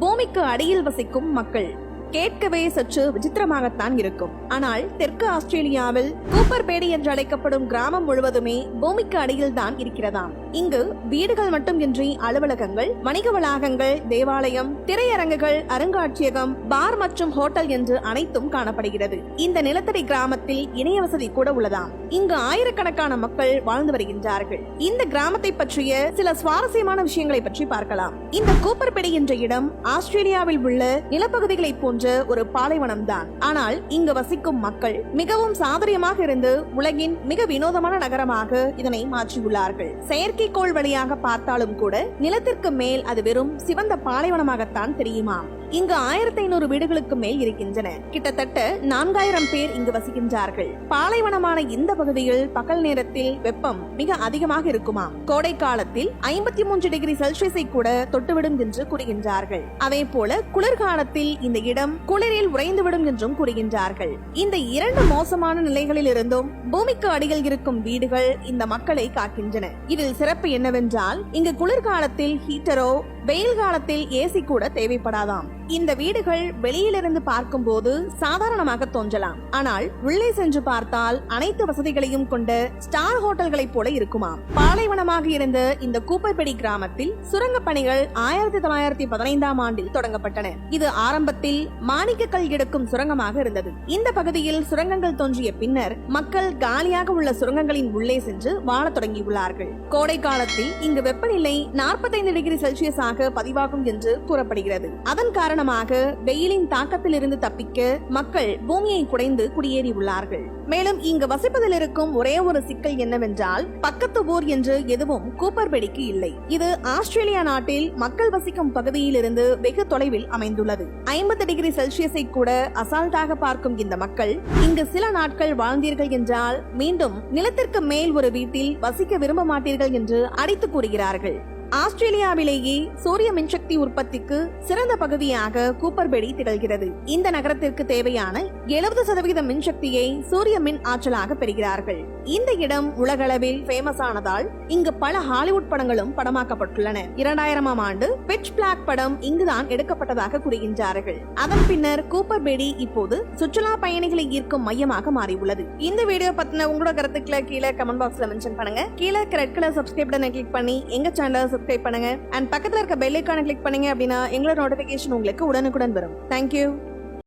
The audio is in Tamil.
பூமிக்கு அடியில் வசிக்கும் மக்கள் கேட்கவே சற்று விசித்திரமாகத்தான் இருக்கும். ஆனால் தெற்கு ஆஸ்திரேலியாவில் கூப்பர் பேடி என்று அழைக்கப்படும் கிராமம் முழுவதுமே பூமிக்கு அடியில் தான் இருக்கிறதாம். இங்கு வீடுகள் மட்டுமின்றி அலுவலகங்கள், வணிக வளாகங்கள், தேவாலயம், திரையரங்குகள், அருங்காட்சியகம், பார் மற்றும் ஹோட்டல் என்று அனைத்தும் காணப்படுகிறது. இந்த நிலத்தடி கிராமத்தில் இணைய வசதி கூட உள்ளதாம். இங்கு ஆயிரக்கணக்கான மக்கள் வாழ்ந்து வருகின்றார்கள். இந்த கிராமத்தை பற்றிய சில சுவாரஸ்யமான விஷயங்களை பற்றி பார்க்கலாம். இந்த கூப்பர் பேடி என்ற இடம் ஆஸ்திரேலியாவில் உள்ள நிலப்பகுதிகளை போன்ற ஒரு பாலைவனம் தான். ஆனால் இங்கு வசிக்கும் மக்கள் மிகவும் சாதுரியமாக இருந்து உலகின் மிக வினோதமான நகரமாக இதனை மாற்றியுள்ளார்கள். செயற்கைக்கோள் வழியாக பார்த்தாலும் கூட நிலத்திற்கு மேல் அது வெறும் சிவந்த பாலைவனமாகத்தான் தெரியுமா. இங்கு 1500 வீடுகளுக்கு மேல் இருக்கின்றன. கிட்டத்தட்ட 4000 பேர் இங்கு வசிக்கின்றார்கள். பாலைவனமான இந்த பகுதியில் பகல் நேரத்தில் வெப்பம் மிக அதிகமாக இருக்குமாம். கோடை காலத்தில் 53 டிகிரி செல்சியஸை கூட தொட்டுவிடும் என்று கூறுகின்றார்கள். அதே போல குளிர்காலத்தில் இந்த இடம் குளிரில் உறைந்துவிடும் என்றும் கூறுகின்றார்கள். இந்த இரண்டு மோசமான நிலைகளில் இருந்தும் பூமிக்கு அடியில் இருக்கும் வீடுகள் இந்த மக்களை காக்கின்றன. இதில் சிறப்பு என்னவென்றால் இங்கு குளிர்காலத்தில் ஹீட்டரோ, வெயில் காலத்தில் ஏசி கூட தேவைப்படாதாம். இந்த வீடுகள் வெளியிலிருந்து பார்க்கும் போது சாதாரணமாக தோன்றலாம். ஆனால் உள்ளே சென்று பார்த்தால் அனைத்து வசதிகளையும் கொண்ட ஸ்டார் ஹோட்டல்களை போல இருக்குமாம். பாலைவனமாக இருந்த இந்த கூப்பர்பேடி கிராமத்தில் சுரங்க பணிகள் 1915ஆம் ஆண்டில் தொடங்கப்பட்டன. இது ஆரம்பத்தில் மாணிக்கக்கல் எடுக்கும் சுரங்கமாக இருந்தது. இந்த பகுதியில் சுரங்கங்கள் தோன்றிய பின்னர் மக்கள் காலியாக உள்ள சுரங்கங்களின் உள்ளே சென்று வாழ தொடங்கியுள்ளார்கள். கோடை காலத்தில் இங்கு வெப்பநிலை 45 டிகிரி செல்சியஸாக பதிவாகும் என்று கூறப்படுகிறது. அதன் காரணமாக வெயிலின் தாக்கத்தில் இருந்து தப்பிக்க மக்கள் பூமியை குடைந்து குடியேறியுள்ளார்கள். மேலும் இங்கு வசிப்பதில் இருக்கும் ஒரே ஒரு சிக்கல் என்னவென்றால் பக்கத்து ஊர் என்று எதுவும் கூப்பர்பேடிக்கு இல்லை. இது ஆஸ்திரேலியா நாட்டில் மக்கள் வசிக்கும் பகுதியில் இருந்து வெகு தொலைவில் அமைந்துள்ளது. 50 டிகிரி செல்சியஸை கூட அசால்ட்டாக பார்க்கும் இந்த மக்கள் இங்கு சில நாட்கள் வாழ்ந்தீர்கள் என்றால் மீண்டும் நிலத்திற்கு மேல் ஒரு வீட்டில் வசிக்க விரும்ப மாட்டீர்கள் என்று அடித்து கூறுகிறார்கள். ஆஸ்திரேலியாவிலேயே சூரிய மின்சக்தி உற்பத்திக்கு சிறந்த பகுதியாக கூப்பர்பேடி திகழ்கிறது. இந்த நகரத்திற்கு தேவையான 70% மின்சக்தியை சூரிய மின் ஆற்றலாக பெறுகிறார்கள். இந்த இடம் உலகளவில் ஃபேமஸ் ஆனதால் இங்கு பல ஹாலிவுட் படங்களும் படமாக்கப்பட்டுள்ளன. 2000ஆம் ஆண்டு பிட்ச் பிளாக் படம் இங்குதான் எடுக்கப்பட்டதாக கூறுகின்றார்கள். அதன் பின்னர் கூப்பர்பேடி இப்போது சுற்றுலா பயணிகளை ஈர்க்கும் மையமாக மாறியுள்ளது. இந்த வீடியோ பத்தின உங்களோட கருத்துக்களை கீழே கமெண்ட் பாக்ஸ்ல மென்ஷன் பண்ணுங்க. கீழே ரெட் கலர் சப்ஸ்கிரைப் பட்டனை கிளிக் பண்ணி எங்க சேனலை சப்ஸ்கிரைப் பண்ணுங்க. அண்ட் பக்கத்துல இருக்க பெல் ஐகானை கிளிக் பண்ணீங்க அப்படின்னா எங்களோட நோட்டிபிகேஷன் உங்களுக்கு உடனுக்குடன் வரும். தேங்க்யூ.